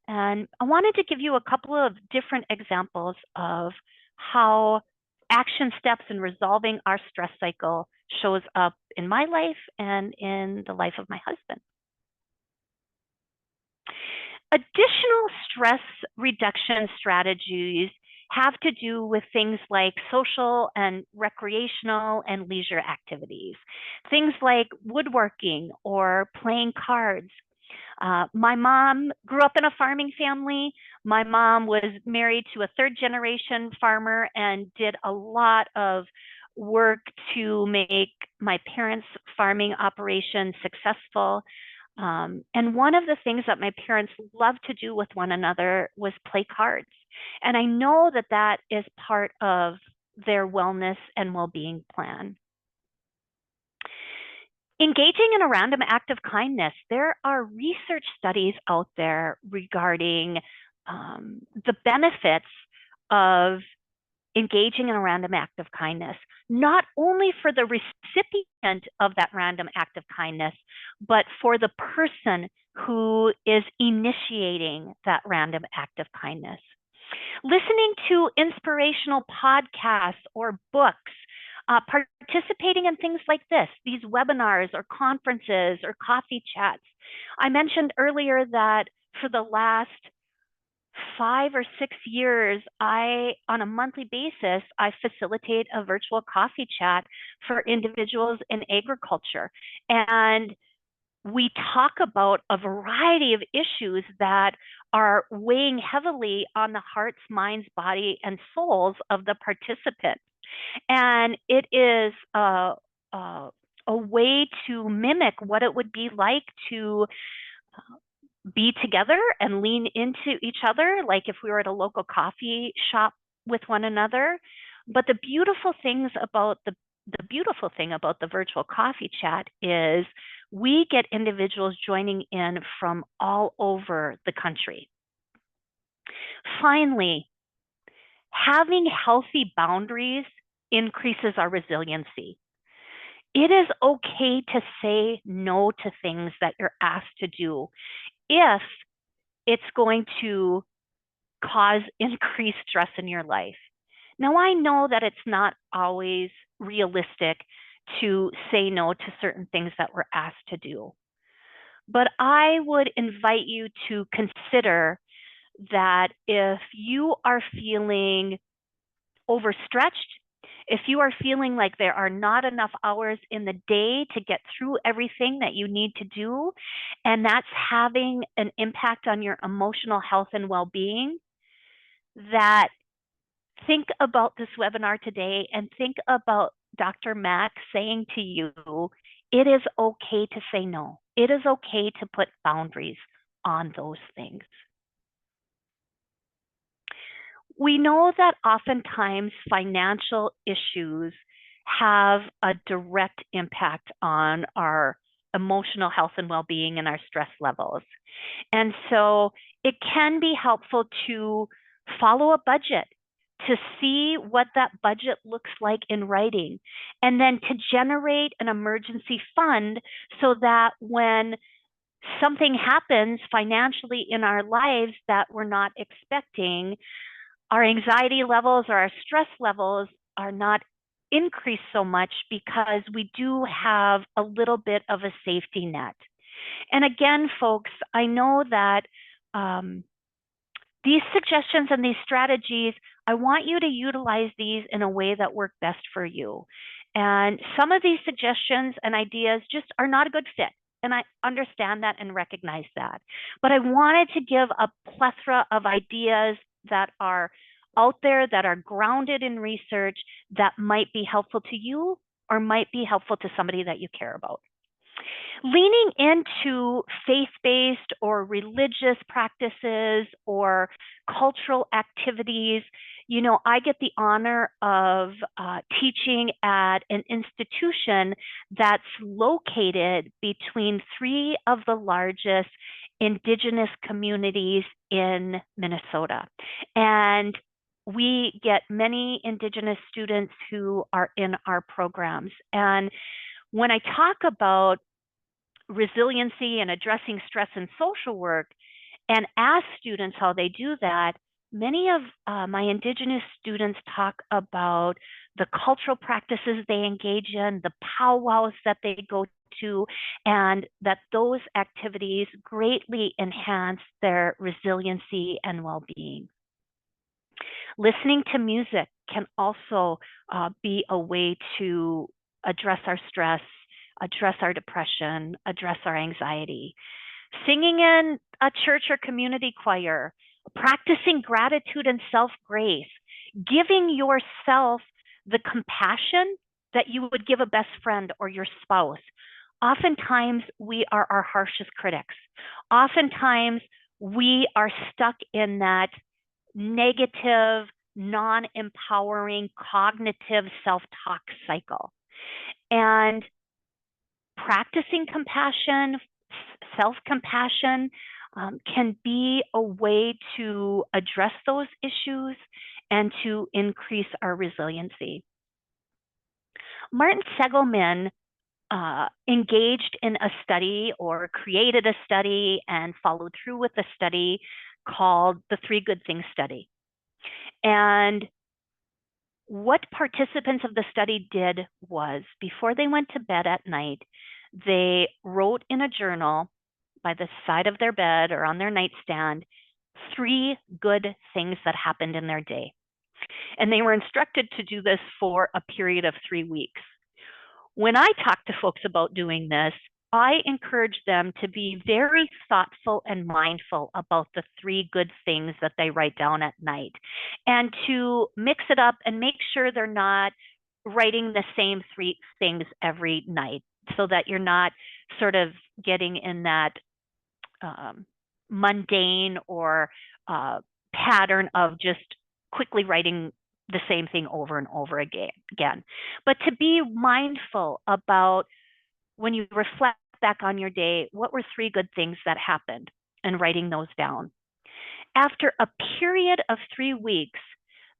S2: And I wanted to give you a couple of different examples of how action steps in resolving our stress cycle shows up in my life and in the life of my husband. Additional stress reduction strategies have to do with things like social and recreational and leisure activities, things like woodworking or playing cards. My mom grew up in a farming family. My mom was married to a third-generation farmer and did a lot of work to make my parents' farming operation successful. And one of the things that my parents loved to do with one another was play cards. And I know that that is part of their wellness and well-being plan. Engaging in a random act of kindness. There are research studies out there regarding the benefits of engaging in a random act of kindness, not only for the recipient of that random act of kindness, but for the person who is initiating that random act of kindness. Listening to inspirational podcasts or books, participating in things like this, these webinars or conferences or coffee chats. I mentioned earlier that for the last 5 or 6 years, on a monthly basis, I facilitate a virtual coffee chat for individuals in agriculture. And we talk about a variety of issues that are weighing heavily on the hearts, minds, body, and souls of the participants. And it is a, a way to mimic what it would be like to be together and lean into each other, like if we were at a local coffee shop with one another. But the beautiful things about the beautiful thing about the virtual coffee chat is we get individuals joining in from all over the country. Finally, having healthy boundaries increases our resiliency. It is okay to say no to things that you're asked to do if it's going to cause increased stress in your life. Now, I know that it's not always realistic to say no to certain things that we're asked to do, but I would invite you to consider that if you are feeling overstretched, if you are feeling like there are not enough hours in the day to get through everything that you need to do, and that's having an impact on your emotional health and well-being, that think about this webinar today and think about Dr. Mack saying to you, it is okay to say no. It is okay to put boundaries on those things. We know that oftentimes financial issues have a direct impact on our emotional health and well-being and our stress levels. And so it can be helpful to follow a budget, to see what that budget looks like in writing, and then to generate an emergency fund so that when something happens financially in our lives that we're not expecting, our anxiety levels or our stress levels are not increased so much because we do have a little bit of a safety net. And again, folks, I know that these suggestions and these strategies, I want you to utilize these in a way that work best for you. And some of these suggestions and ideas just are not a good fit. And I understand that and recognize that. But I wanted to give a plethora of ideas that are out there, that are grounded in research, that might be helpful to you or might be helpful to somebody that you care about. Leaning into faith-based or religious practices or cultural activities, you know, I get the honor of teaching at an institution that's located between three of the largest Indigenous communities in Minnesota. And we get many Indigenous students who are in our programs. And when I talk about resiliency and addressing stress in social work and ask students how they do that, many of my Indigenous students talk about the cultural practices they engage in, the powwows that they go to, and that those activities greatly enhance their resiliency and well-being. Listening to music can also be a way to address our stress, address our depression, address our anxiety. Singing in a church or community choir, practicing gratitude and self-grace, giving yourself the compassion that you would give a best friend or your spouse. Oftentimes, we are our harshest critics. Oftentimes, we are stuck in that negative, non-empowering, cognitive self-talk cycle. And practicing compassion, self-compassion, can be a way to address those issues and to increase our resiliency. Martin Seligman engaged in a study or created a study and followed through with a study called the 3 Good Things Study. And what participants of the study did was, before they went to bed at night, they wrote in a journal by the side of their bed or on their nightstand 3 good things that happened in their day. And they were instructed to do this for a period of 3 weeks. When I talk to folks about doing this, I encourage them to be very thoughtful and mindful about the three good things that they write down at night and to mix it up and make sure they're not writing the same three things every night so that you're not sort of getting in that mundane or pattern of just quickly writing the same thing over and over again. But to be mindful about when you reflect back on your day, what were three good things that happened, and writing those down. After a period of 3 weeks,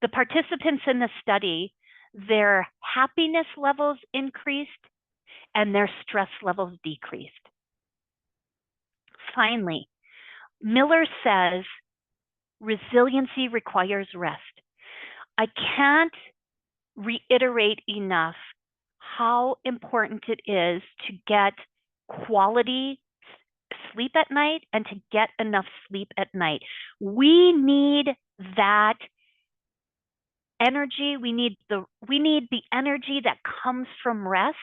S2: the participants in the study, their happiness levels increased and their stress levels decreased. Finally, Miller says resiliency requires rest. I can't reiterate enough how important it is to get quality sleep at night and to get enough sleep at night. We need that energy. We need the energy that comes from rest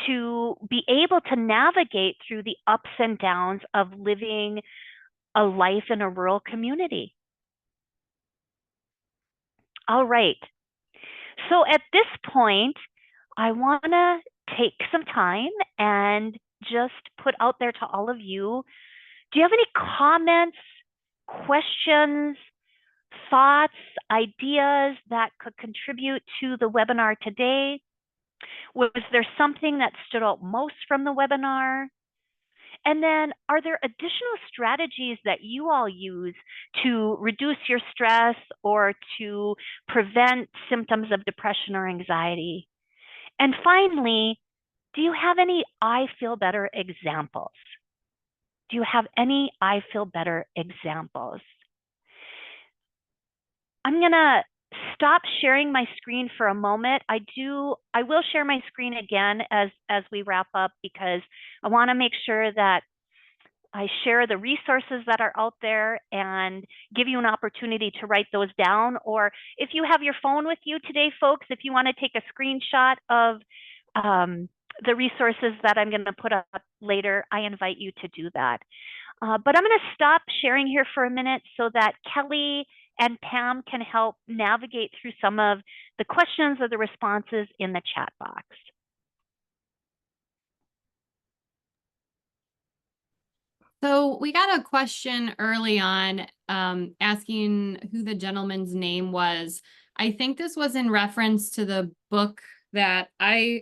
S2: to be able to navigate through the ups and downs of living a life in a rural community. All right. So at this point, I want to take some time and just put out there to all of you, do you have any comments, questions, thoughts, ideas that could contribute to the webinar today? Was there something that stood out most from the webinar? And then are there additional strategies that you all use to reduce your stress or to prevent symptoms of depression or anxiety? And finally, do you have any I feel better examples? Do you have any I feel better examples? I'm gonna stop sharing my screen for a moment. I will share my screen again as we wrap up because I want to make sure that I share the resources that are out there and give you an opportunity to write those down. Or if you have your phone with you today, folks, if you want to take a screenshot of the resources that I'm going to put up later, I invite you to do that. But I'm going to stop sharing here for a minute so that Kelly and Pam can help navigate through some of the questions or the responses in the chat box.
S1: So we got a question early on asking who the gentleman's name was. I think this was in reference to the book that I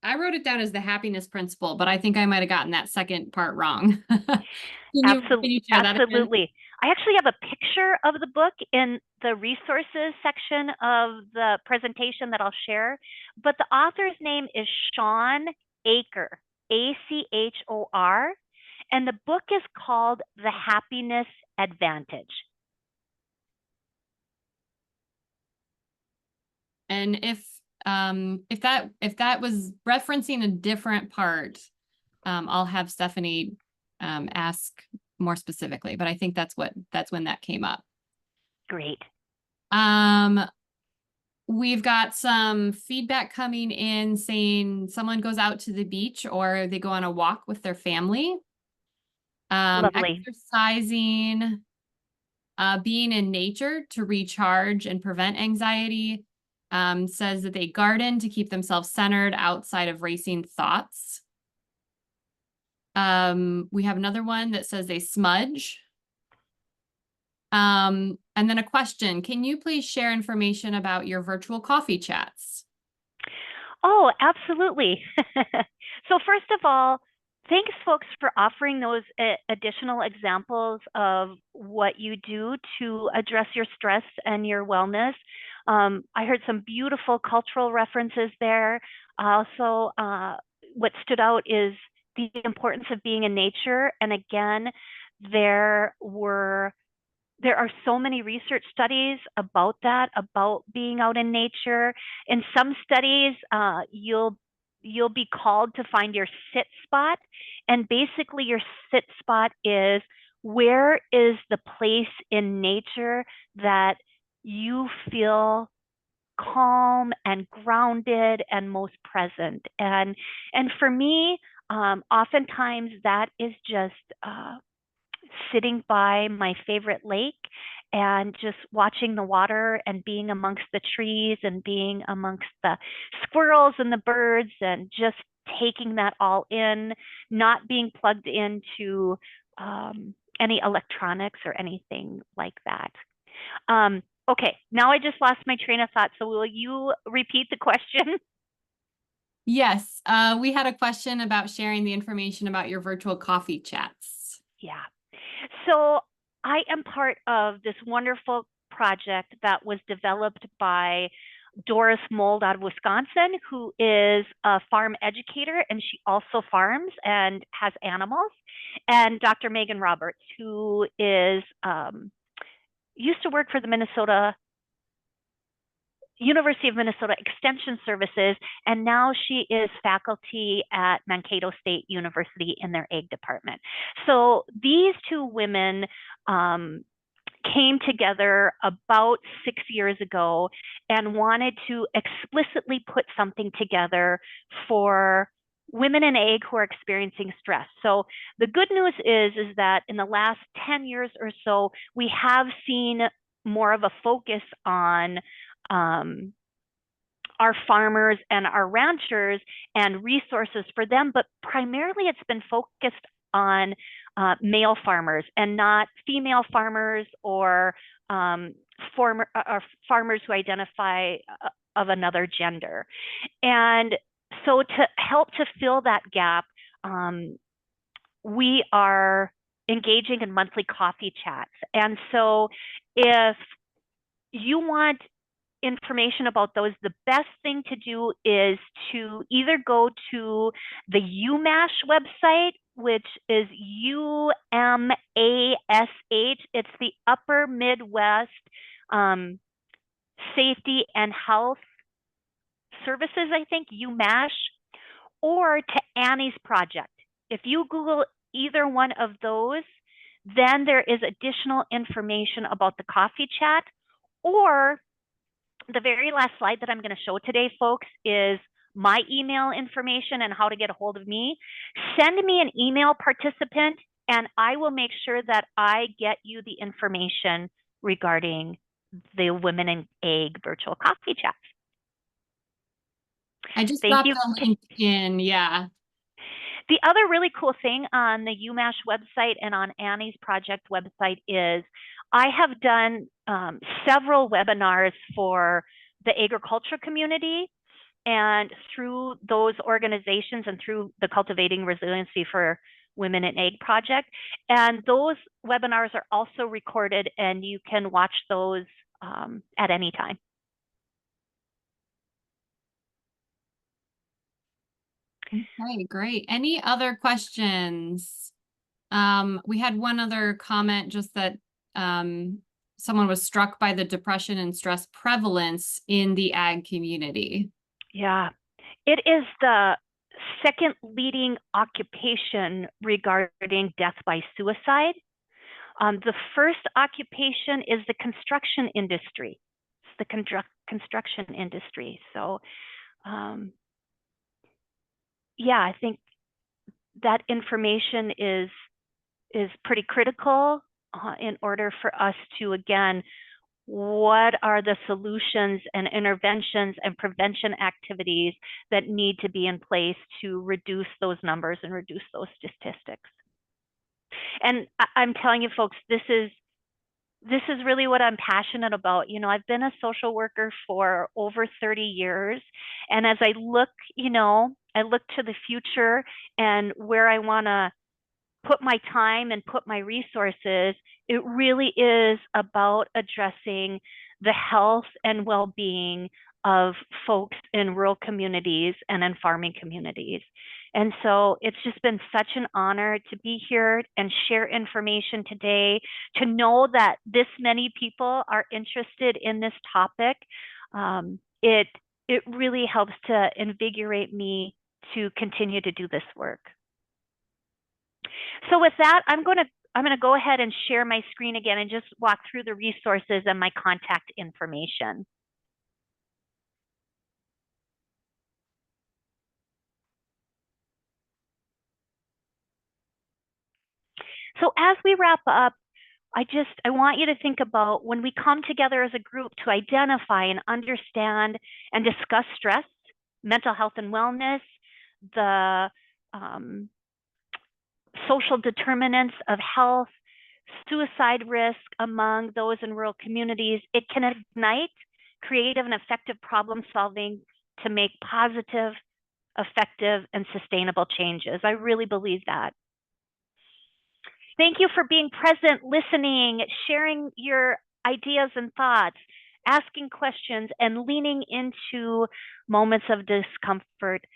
S1: wrote it down as the happiness principle, but I think I might have gotten that second part wrong. Can you share that again?
S2: Absolutely. I actually have a picture of the book in the resources section of the presentation that I'll share, but the author's name is Sean Achor, A-C-H-O-R, and the book is called The Happiness Advantage.
S1: And if that was referencing a different part, I'll have Stephanie ask more specifically, but I think that's when that came up.
S2: Great.
S1: We've got some feedback coming in saying someone goes out to the beach or they go on a walk with their family.
S2: Lovely.
S1: Exercising, being in nature to recharge and prevent anxiety. Says that they garden to keep themselves centered outside of racing thoughts. We have another one that says they smudge. And then a question, can you please share information about your virtual coffee chats?
S2: Oh, absolutely. So first of all, thanks folks for offering those additional examples of what you do to address your stress and your wellness. I heard some beautiful cultural references there. Also, what stood out is the importance of being in nature. And again, there are so many research studies about that, about being out in nature. In some studies, you'll be called to find your sit spot. And basically your sit spot is where is the place in nature that you feel calm and grounded and most present. And for me, Oftentimes that is just sitting by my favorite lake and just watching the water and being amongst the trees and being amongst the squirrels and the birds and just taking that all in, not being plugged into any electronics or anything like that. Okay, now I just lost my train of thought. So will you repeat the question?
S1: Yes, we had a question about sharing the information about your virtual coffee chats.
S2: Yeah. So I am part of this wonderful project that was developed by Doris Mold out of Wisconsin, who is a farm educator, and she also farms and has animals, and Dr. Megan Roberts, who is used to work for the University of Minnesota Extension Services, and now she is faculty at Mankato State University in their egg department. So these two women came together about 6 years ago and wanted to explicitly put something together for women in egg who are experiencing stress. So the good news is that in the last 10 years or so, we have seen more of a focus on our farmers and our ranchers and resources for them, but primarily it's been focused on male farmers and not female farmers or farmers who identify of another gender. And so to help to fill that gap, we are engaging in monthly coffee chats. And so if you want information about those, the best thing to do is to either go to the UMASH website, which is UMASH. It's the Upper Midwest Safety and Health Services, I think, UMASH, or to Annie's Project. If you Google either one of those, then there is additional information about the coffee chat. Or the very last slide that I'm going to show today, folks, is my email information and how to get a hold of me. Send me an email, participant, and I will make sure that I get you the information regarding the Women in Egg virtual coffee chats.
S1: I just dropped the link in, yeah.
S2: The other really cool thing on the UMASH website and on Annie's Project website is I have done several webinars for the agriculture community, and through those organizations and through the Cultivating Resiliency for Women in Egg project. And those webinars are also recorded, and you can watch those at any time.
S1: Okay, great. Any other questions? We had one other comment, just that someone was struck by the depression and stress prevalence in the ag community.
S2: Yeah, it is the second leading occupation regarding death by suicide. The first occupation is the construction industry. It's the construction industry. So yeah, I think that information is pretty critical in order for us to, again, what are the solutions and interventions and prevention activities that need to be in place to reduce those numbers and reduce those statistics. And I'm telling you, folks, this is really what I'm passionate about. You know, I've been a social worker for over 30 years. And as I look, you know, I look to the future and where I want to put my time and put my resources, it really is about addressing the health and well-being of folks in rural communities and in farming communities. And so it's just been such an honor to be here and share information today, to know that this many people are interested in this topic. It really helps to invigorate me to continue to do this work. So with that, I'm going to go ahead and share my screen again and just walk through the resources and my contact information. So as we wrap up, I want you to think about when we come together as a group to identify and understand and discuss stress, mental health and wellness, the social determinants of health, suicide risk among those in rural communities. It can ignite creative and effective problem solving to make positive, effective, and sustainable changes. I really believe that. Thank you for being present, listening, sharing your ideas and thoughts, asking questions, and leaning into moments of discomfort.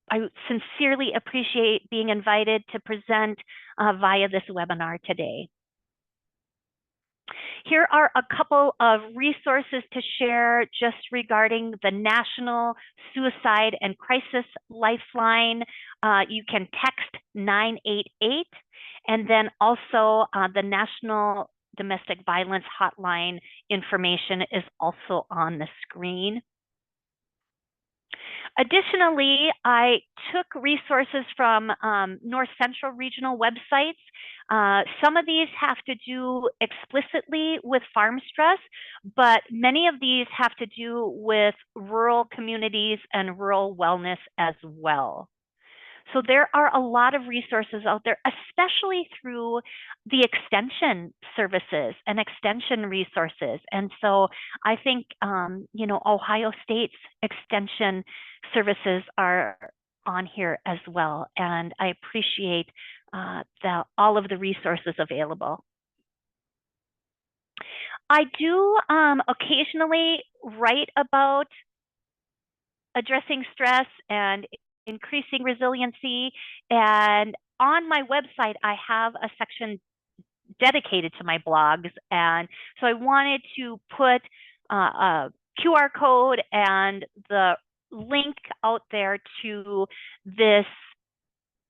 S2: I sincerely appreciate being invited to present via this webinar today. Here are a couple of resources to share just regarding the National Suicide and Crisis Lifeline. You can text 988, and then also the National Domestic Violence Hotline information is also on the screen. Additionally, I took resources from North Central regional websites. Some of these have to do explicitly with farm stress, but many of these have to do with rural communities and rural wellness as well. So there are a lot of resources out there, especially through the extension services and extension resources. And so I think, you know, Ohio State's extension services are on here as well. And I appreciate all of the resources available. I do occasionally write about addressing stress and increasing resiliency. And on my website, I have a section dedicated to my blogs. And so I wanted to put a QR code and the link out there to this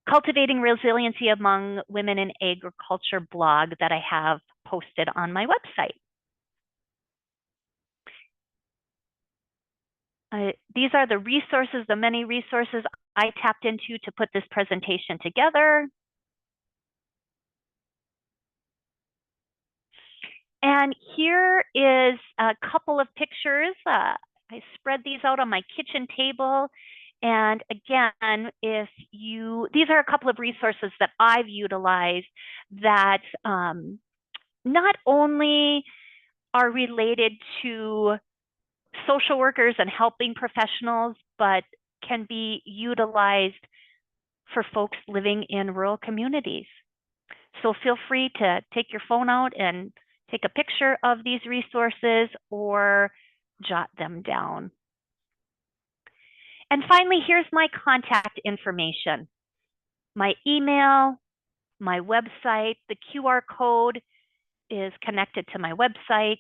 S2: Cultivating Resiliency Among Women in Agriculture blog that I have posted on my website. These are the resources, the many resources I tapped into to put this presentation together. And here is a couple of pictures. I spread these out on my kitchen table. And again, these are a couple of resources that I've utilized that not only are related to social workers and helping professionals, but can be utilized for folks living in rural communities. So feel free to take your phone out and take a picture of these resources or jot them down. And finally, here's my contact information. My email, my website, the QR code is connected to my website.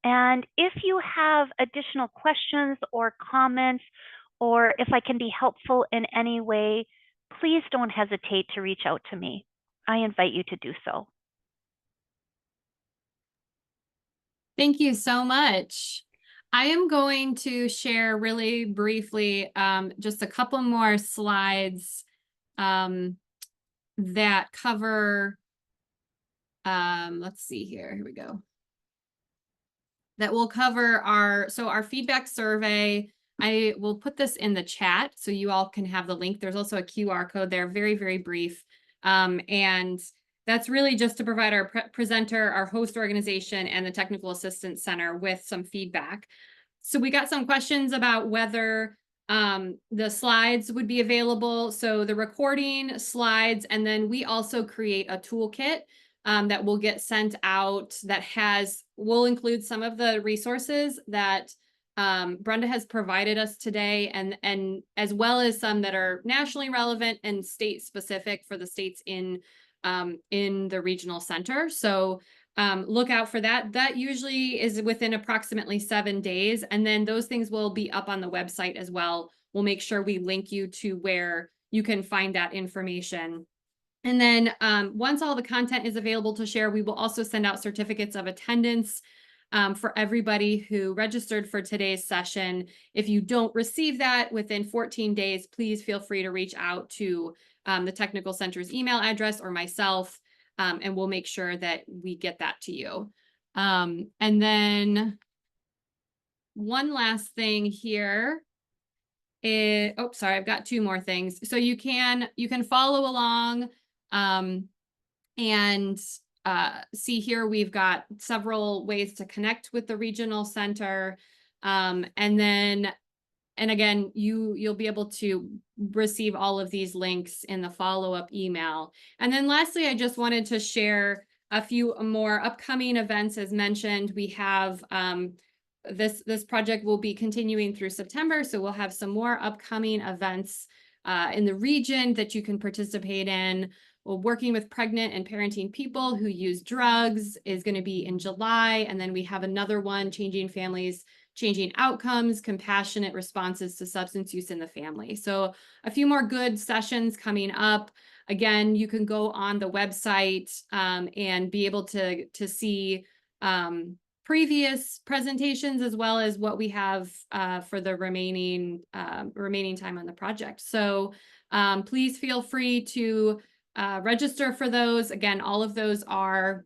S2: And if you have additional questions or comments, or if I can be helpful in any way, please don't hesitate to reach out to me. I invite you to do so.
S1: Thank you so much. I am going to share really briefly just a couple more slides that cover, let's see here we go. That will cover our feedback survey. I will put this in the chat so you all can have the link. There's also a QR code there, very, very brief. And that's really just to provide our presenter, our host organization, and the Technical Assistance Center with some feedback. So we got some questions about whether the slides would be available. So the recording, slides, and then we also create a toolkit that will get sent out that will include some of the resources that Brenda has provided us today, and as well as some that are nationally relevant and state specific for the states in the regional center. So look out for that. That usually is within approximately 7 days. And then those things will be up on the website as well. We'll make sure we link you to where you can find that information. And then once all the content is available to share, we will also send out certificates of attendance for everybody who registered for today's session. If you don't receive that within 14 days, please feel free to reach out to the technical center's email address or myself, and we'll make sure that we get that to you. And then one last thing here. Oh, sorry, I've got two more things. So you can follow along and see here we've got several ways to connect with the regional center. And again, you'll be able to receive all of these links in the follow-up email. And then lastly, I just wanted to share a few more upcoming events. As mentioned, we have this project will be continuing through September, so we'll have some more upcoming events in the region that you can participate in. Well, working with pregnant and parenting people who use drugs is going to be in July, and then we have another one, Changing Families, Changing Outcomes, Compassionate Responses to Substance Use in the Family. So a few more good sessions coming up. Again, you can go on the website and be able to see previous presentations as well as what we have for the remaining time on the project. So please feel free to register for those. Again, all of those are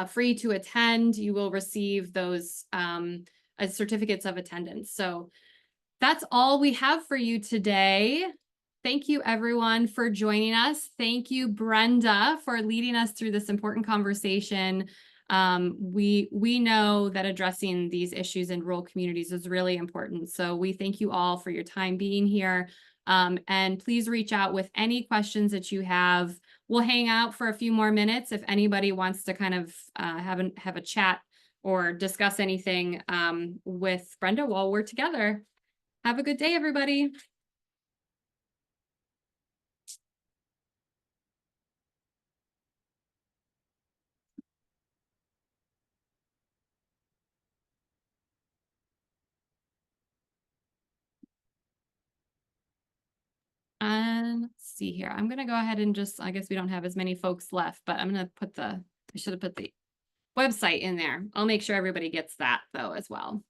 S1: free to attend. You will receive those as certificates of attendance. So that's all we have for you today. Thank you everyone for joining us. Thank you, Brenda, for leading us through this important conversation. We know that addressing these issues in rural communities is really important. So we thank you all for your time being here. And please reach out with any questions that you have. We'll hang out for a few more minutes if anybody wants to kind of have a chat or discuss anything with Brenda while we're together. Have a good day, everybody. Let's see here. I'm going to go ahead and I guess we don't have as many folks left, but I'm going to put I should have put the website in there. I'll make sure everybody gets that though as well.